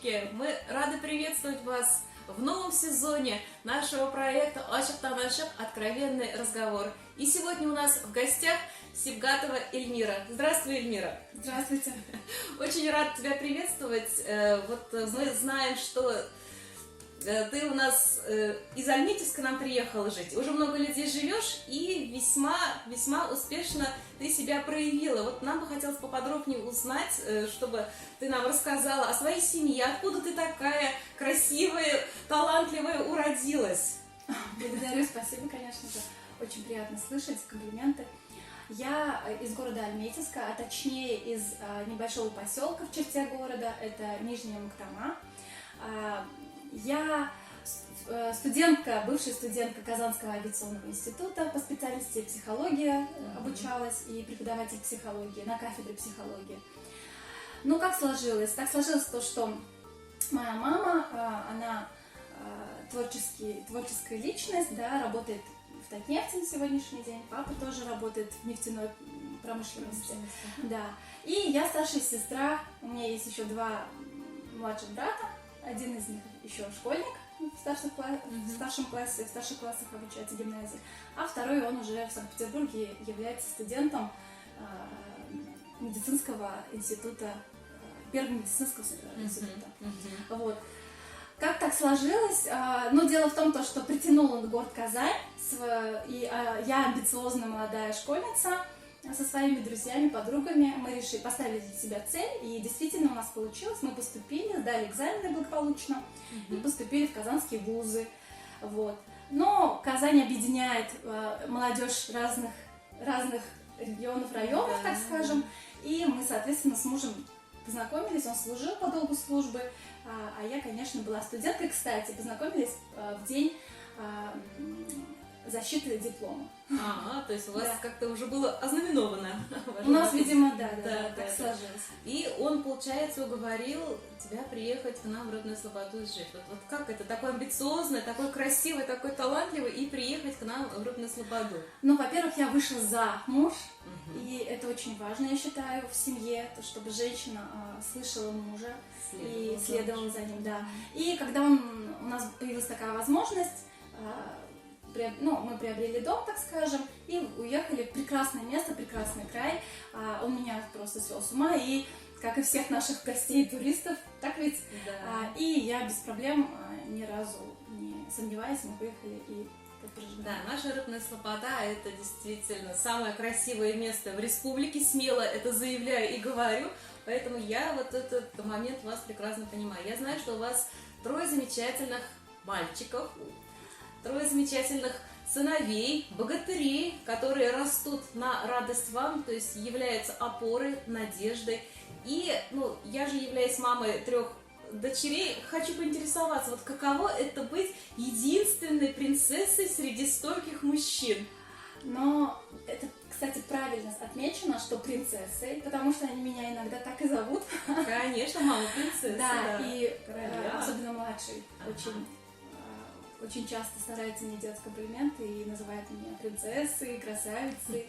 подписчики! Мы рады приветствовать вас в новом сезоне нашего проекта «Ачык-Тамашык. Откровенный разговор». И сегодня у нас в гостях Сибгатова Эльмира. Здравствуй, Эльмира! Здравствуйте! Очень рад тебя приветствовать. Мы знаем, что ты у нас из Альметьевска нам приехала жить. Уже много лет здесь живешь и весьма успешно ты себя проявила. Вот нам бы хотелось поподробнее узнать, чтобы ты нам рассказала о своей семье, откуда ты такая красивая, талантливая уродилась. Благодарю, спасибо, конечно же. Очень приятно слышать комплименты. Я из города Альметьевска, а точнее из небольшого поселка в черте города, это Нижняя Мактама. Я бывшая студентка Казанского авиационного института по специальности психология, обучалась и преподаватель психологии на кафедре психологии. Ну, как сложилось? Так сложилось то, что моя мама, она творческая личность, да, работает в Татнефти на сегодняшний день. Папа тоже работает в нефтяной промышленности. Да. И я старшая сестра, у меня есть еще два младших брата. Один из них еще школьник в старших классах обучается в гимназии, а второй, он уже в Санкт-Петербурге является студентом медицинского института, первого медицинского института. Вот. Как так сложилось? Ну, дело в том, что притянул он город Казань, и я амбициозная молодая школьница, со своими друзьями, подругами мы поставили для себя цель, и действительно у нас получилось. Мы поступили, сдали экзамены благополучно и поступили в казанские вузы. Вот. Но Казань объединяет молодежь разных регионов, районов, так скажем. И мы, соответственно, с мужем познакомились, он служил по долгу службы, а я, конечно, была студенткой, кстати, познакомились в день защиты диплома. То есть у вас как-то уже было ознаменовано. У нас, видимо, так сложилось. И он, получается, уговорил тебя приехать к нам в родную Слободу и жить. Вот как это? Такой амбициозный, такой красивый, такой талантливый, и приехать к нам в родную Слободу? Ну, во-первых, я вышла замуж, и это очень важно, я считаю, в семье, то, чтобы женщина слышала мужа и следовала за ним, да. И когда у нас появилась такая возможность, мы приобрели дом, так скажем, и уехали в прекрасное место, прекрасный край. Он меня просто свел с ума, и как и всех наших гостей и туристов, так ведь? Да. И я без проблем, ни разу не сомневаясь, мы поехали и проживали. Да, наша родная Слобода — это действительно самое красивое место в республике, смело это заявляю и говорю, поэтому я вот этот момент вас прекрасно понимаю. Я знаю, что у вас 3 замечательных мальчиков, 3 замечательных сыновей, богатырей, которые растут на радость вам, то есть являются опорой, надеждой. И, я же являюсь мамой 3 дочерей, хочу поинтересоваться, вот каково это быть единственной принцессой среди стольких мужчин? Но это, кстати, правильно отмечено, что принцессой, потому что они меня иногда так и зовут. Конечно, мама принцесса. Да, и особенно младший очень часто старается мне делать комплименты и называет меня принцессой, красавицей.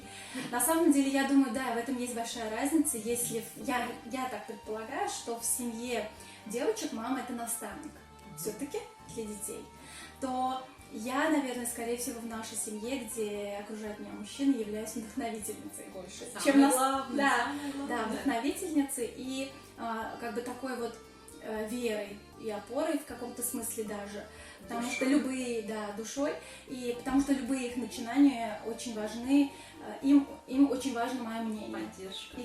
На самом деле, я думаю, да, в этом есть большая разница. Если я так предполагаю, что в семье девочек мама — это наставник, все-таки для детей, то я, наверное, скорее всего, в нашей семье, где окружают меня мужчины, являюсь вдохновительницей больше, чем вдохновительницей и как бы такой вот верой и опорой в каком-то смысле даже, потому что душой, и потому что любые их начинания очень важны, им очень важно мое мнение. Поддержка.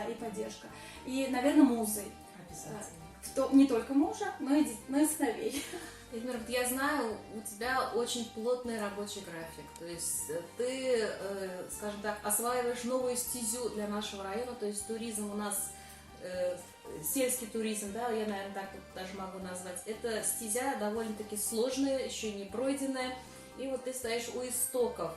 И поддержка. И, наверное, музой. Обязательно. Не только мужа, но и сыновей. Эльмира, я знаю, у тебя очень плотный рабочий график, то есть ты, скажем так, осваиваешь новую стезю для нашего района, то есть туризм у нас, сельский туризм, да, я, наверное, так вот даже могу назвать, это стезя довольно-таки сложная, еще не пройденная, и вот ты стоишь у истоков.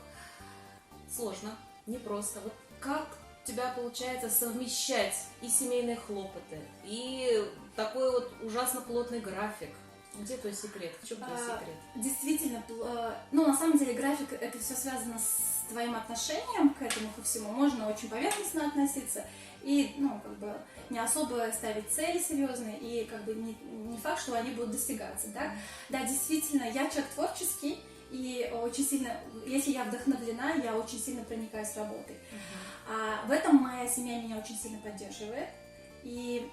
Сложно, непросто. Вот как у тебя получается совмещать и семейные хлопоты, и такой вот ужасно плотный график? Где твой секрет? В чем твой секрет? Действительно, на самом деле график — это все связано с твоим отношением к этому ко всему. Можно очень поверхностно относиться И, ну, как бы, не особо ставить цели серьезные, и как бы не факт, что они будут достигаться, да. Да, действительно, я человек творческий, и очень сильно, если я вдохновлена, я очень сильно проникаюсь работой. А в этом моя семья меня очень сильно поддерживает. И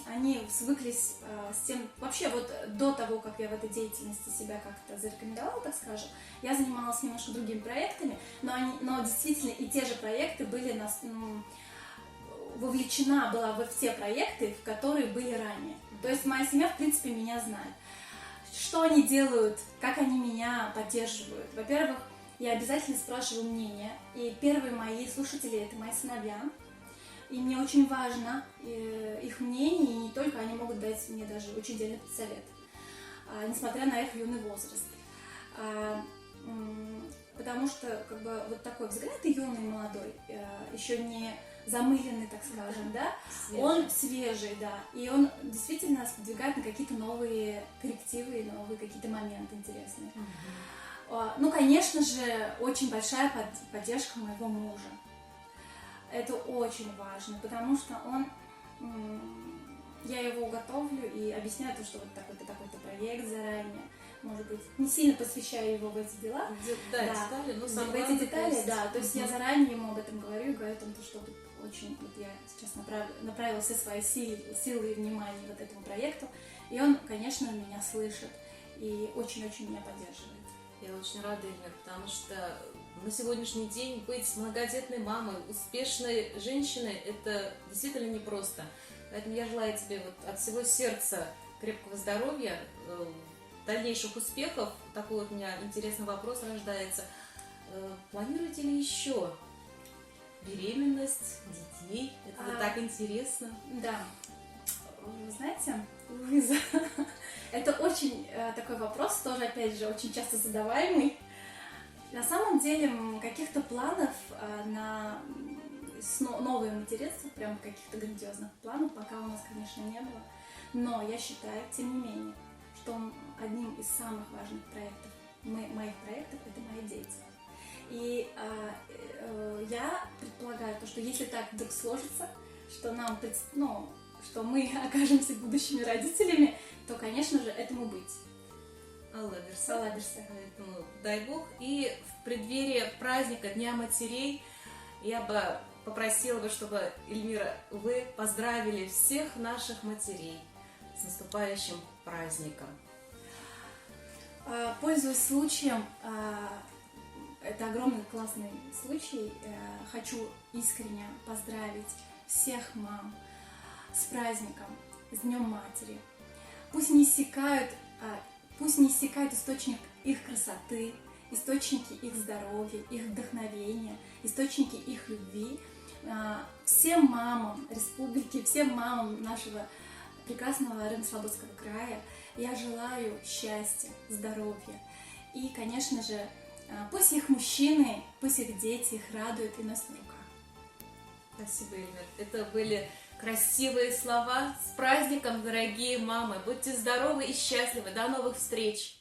они свыклись с тем, вообще вот до того, как я в этой деятельности себя как-то зарекомендовала, так скажем, я занималась немножко другими проектами, но действительно и те же проекты были вовлечена была в те проекты, в которые были ранее. То есть моя семья, в принципе, меня знает. Что они делают, как они меня поддерживают. Во-первых, я обязательно спрашиваю мнение, и первые мои слушатели — это мои сыновья. И мне очень важно их мнение, и не только, они могут дать мне даже очень дельный совет, несмотря на их юный возраст. Потому что как бы вот такой взгляд юный, молодой, еще не замыленный, так скажем, да, он свежий, да, и он действительно сподвигает на какие-то новые коррективы, новые какие-то моменты интересные. Ну, конечно же, очень большая поддержка моего мужа. Это очень важно, потому что я его готовлю и объясняю то, что вот такой-то проект заранее, может быть, не сильно посвящаю его в эти дела. Да, детали, но в эти детали, да, то есть я заранее ему об этом говорю о том, что очень, вот я сейчас направила все свои силы и внимание вот этому проекту, и он, конечно, меня слышит и очень-очень меня поддерживает. Я очень рада, Эльмира, потому что на сегодняшний день быть многодетной мамой, успешной женщиной – это действительно непросто. Поэтому я желаю тебе вот от всего сердца крепкого здоровья, дальнейших успехов. Такой вот у меня интересный вопрос рождается. Планируете ли еще беременность, детей? Это так интересно. Да. Вы знаете, Луиза, это очень такой вопрос, тоже, опять же, очень часто задаваемый. На самом деле, каких-то планов на новое материнство, прям каких-то грандиозных планов пока у нас, конечно, не было. Но я считаю, тем не менее, что одним из самых важных проектов, моих проектов, это мои дети. И я предполагаю, что если так вдруг сложится, что что мы окажемся будущими родителями, то, конечно же, этому быть. Алла Берса. Поэтому дай Бог. И в преддверии праздника Дня матерей я бы попросила, чтобы, Эльмира, вы поздравили всех наших матерей с наступающим праздником. Пользуясь случаем, это огромный классный случай, хочу искренне поздравить всех мам с праздником, с Днем Матери. Пусть не иссякает источник их красоты, источники их здоровья, их вдохновения, источники их любви. Всем мамам республики, всем мамам нашего прекрасного Рыбно-Слободского края я желаю счастья, здоровья. И, конечно же, пусть их мужчины, пусть их дети их радуют и носят на руках. Спасибо, Эльмир. Это были красивые слова. С праздником, дорогие мамы! Будьте здоровы и счастливы. До новых встреч!